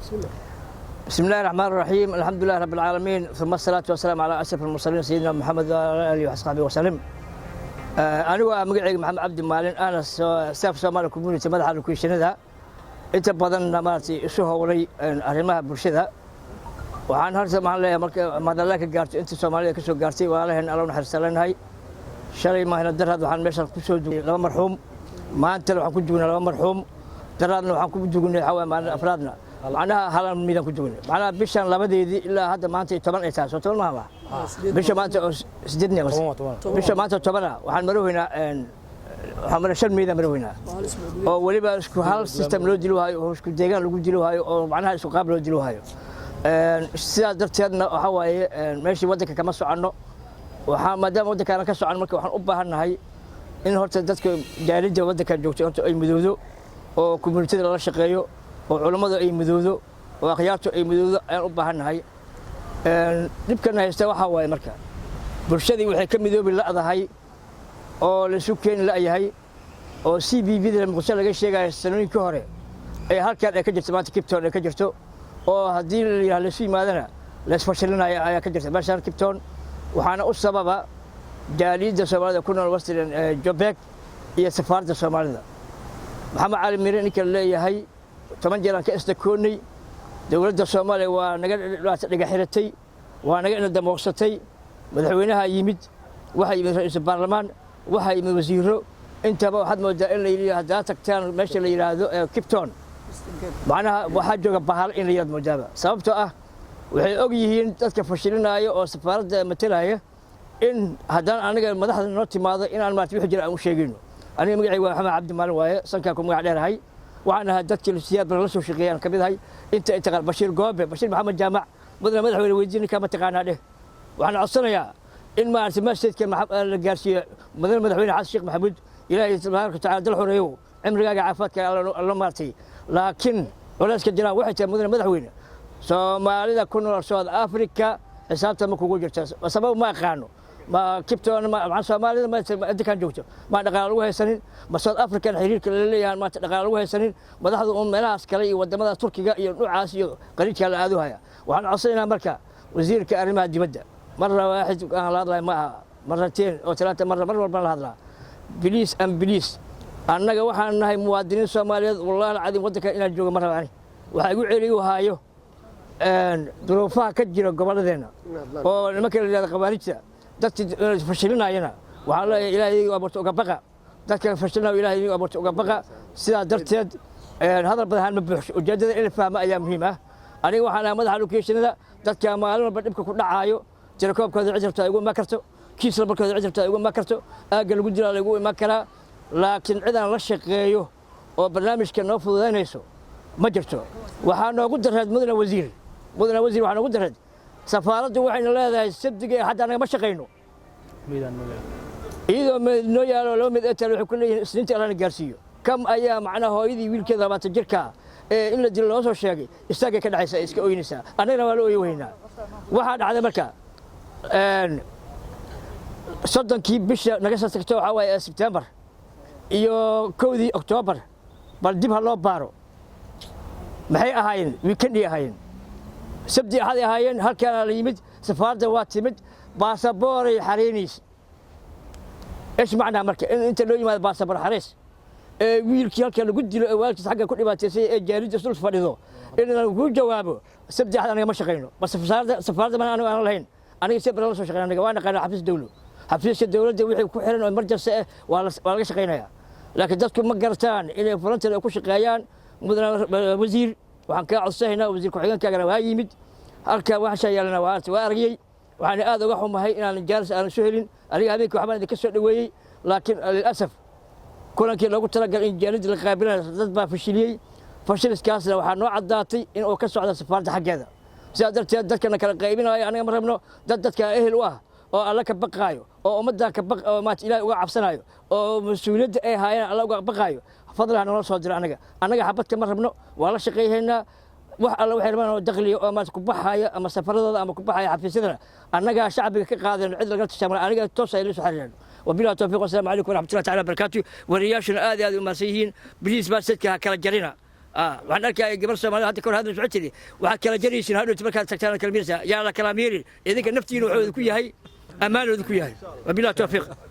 بسم الله الرحمن الرحيم الحمد لله رب العالمين ثم الصلاة والسلام على أشرف المرسلين سيدنا محمد وعلى آله وصحبه وسلم أنا مقعد محمد عبد المالين أنا ساف سومالي كوميونيتي مدح الكويشندا أنت بدن مالتي سوها ولي أرمها برشدة وعن هذا ما له ماذا لك قارت أنت سومالي كسو قارتي وعليهن ألون حرسلين هاي شري ما هنا درهد وحن مشى كسو لو مرحوم ما أنت لو حكون جونا لو مرحوم درهدنا وحكون جونا حوا مع أفرادنا معناها هلا ميدان كجونا معناها بيشان لبدي إلا هذا ما أنت طبعا إنسان صوت ما هو بيش ما أنت سددني بس بيش ما أنت طبعا وحن مروه هنا حمر شن ميدان مروه هنا ولي بس كهال سيستم لو دلوا هاي وشكو ديجان لو دلوا هاي ومعناها سوق قبل لو دلوا هاي السياسة درتنا وحواي ماشي ودك كما سعنه وما دام ودك أنا كسر عن مركب وحن أبها النهاي إن هو تدتك جاريدة ودك جوتي أنت أي مدودو وكوميونتي الله شقيو وعلماء أي مدودو وأخياته أي مدودو أنا أبها النهاي نبكنا يستوى حواي مركب برشدي وحكم مدود بالله هاي أو لسوكين لا هاي أو سي بي في لما قصة لقى شيء جاي السنوين كهرة أي هالكان أكجرت ما تكبتون أكجرتو أو هدي اللي في ماذا ليش فشلنا يا أكجرت بس أنا كبتون وحنا السبب جاليد الصومالية كنا الوسط جوبك هي سفارة الصومالية محمد علي ميرين كله هاي ثمان جيران كاستكوني دولة الصومالية ونقل حيرتي ونقل الدموسطي مدحوينها يمد وحي من رئيس البرلمان وحي من وزيره انت واحد مودة اللي هداتك كان ماشي اللي هذا كيبتون معناها واحد جوجا بحال اللي يد مجابة سببته waxay og yihiin dadka fashilinayo oo safaaradda matalaya in haddaan aniga madaxda noo timaado inaan maartay wixii jira aan u sheegino aniga magacayga waa maxamed cabdi maalin waaye sankaa ku magac dheerahay waxaan ahaa dadkii siyaad la soo shaqeeyaan kamid ahay inta qaal bashiir goobe bashiir maxamed jaamac madaxweyne weydiin kama taqaanaa dheh waxaan codsanayaa in maartay masjidka la gaarsiiyo madaxweyne xasan sheekh maxamuud ilaahay subhanahu wa ta'ala dal xoreeyo cimrigaaga caafimaadka alla maartay laakiin culayska jira waxay tahay madaxweyne soomaalida ku nool South Africa xisaabta ma kugu jirto sabab ma aqaano ma kibtoon ma soomaalida ma inta kan joogto ma dhaqaale ugu haysanin ma South African xiriirka la leeyahay ma dhaqaale ugu haysanin madaxdu meelahaas kale iyo wadamada Turkiga iyo nuucaas iyo qariidka la aadu haya waxaan codsanaynaa marka wasiirka arrimaha dibadda marna waaxid aan la hadlay ma marrateen oo talaata mar walba la hadlaa biliis annaga waxaan nahay muwaadiniin Soomaaliyeed wallahi alcadiim wadanka inaan joogo mar rabaan waxa igu celiyo hayo duruufaha ka jira gobolladeena oo nimanka la yiraahdo qabaarita dadka fashilinayna waxa la ilaahay abuurto uga baqa dadka fashilina ilaahay abuurto uga baqa sida darteed hadal badan ma buuxsho ujeedada in la fahmo ayaa muhiim ah aniga waxaan madaxa lokeeshinada dadka maalin walba dhibka ku dhacayo telekoobkooda cijirta igu ma karto kiis labarkooda cijirta igu ma karto aaga lagu jira lagu ima kara laakiin ciidan la shaqeeyo oo barnaamijka noo fududeynayso ma jirto waxaa noogu dareed mudane wasiir waxaa noogu dareed safaaraddu waxayna leedahay sabdiga hadda anaga ma shaqayno iyadoo noo yaalo loo mid eetal waxay ku leeyihiin isniinta alana gaarsiiyo kam ayaa macnaha hooyadii wiilkeeda 20 jirka in la dilo loo soo sheegay isaga ka dhacaysa iska ooynaysa anagana waa la ooyay weynaa waxaa dhacday marka soddonkii bisha naga soo tagtay waxa waaye September iyo 1 October bal dib ha loo baaro maxay ahaayeen weekend ahaayeen sabti ahad ahaayeen halkaan la yimid safaaradda waa timid baasaboor xariinis ايش معنى marka inta loo yimaado baasaboor xariis wiilkii halkaan lagu dilo waalkiis xagga ku dhibaataysay jaarida sul fadhido in lagu jawaabo sabti ahad anaga ma shaqeyno bas safaaradda ma aan lahayn aniga si badan la soo shaqeynaa aniga waan qana xafiiska dawladda wixii ku xiran oo emergency waa laga shaqeynayaa laakiin dadku ma gartaan inay volunteer ku shaqeeyaan mudane wasiir waxaan ka codsanaynaa wasiir ku-xigeenkaaga waa yimid halka wax shayalana waa aragay waxaan aad uga xumahay inaan jaaris aan soo helin aniga habeenkii waxbaan idinka soo dhaweeyay laakiin lilasaf kulankii loogu talagalay in jaalida la qaabilayo dad baa fashiliskaasna waxaa noo caddaatay in uu ka socdo safaaradda xaggeeda sidaa darteed dadkana kala qaybinayo aniga ma rabno dadka ehel u ah oo alla ka baqaayo oo ummadda ka baq oo maanta ilaahay uga cabsanayo oo mas'uuliyadda ay haayeen alla uga baqaayo fadlan noo soo dir anaga xabadka ma rabno waa la shaqeeyaynaa wax alla waxay rabaan oo dakhliga oo maanta ku baxaya ama safaradooda ama ku baxaya xafiisyadana annaga shacbiga ka qaadeen cid laga tashaamay aniga toos ay la soo xiriireen wabillahi tawfiiq wasalaamu calaykum waraxmatullahi ta'ala barakaatu wariyashuna aad u maasayeen biliis baa sidka kala jarina waxaan arkaya gabar Soomaaliyeed hadda kor hadda soo jiri waxa kala jaraysin hadhow markaad tagtaan kalmiirsa yaa la kala miirin idinka naftiina wuxuu ku yahay amaanoodu ku yahay wabillahi tawfiiq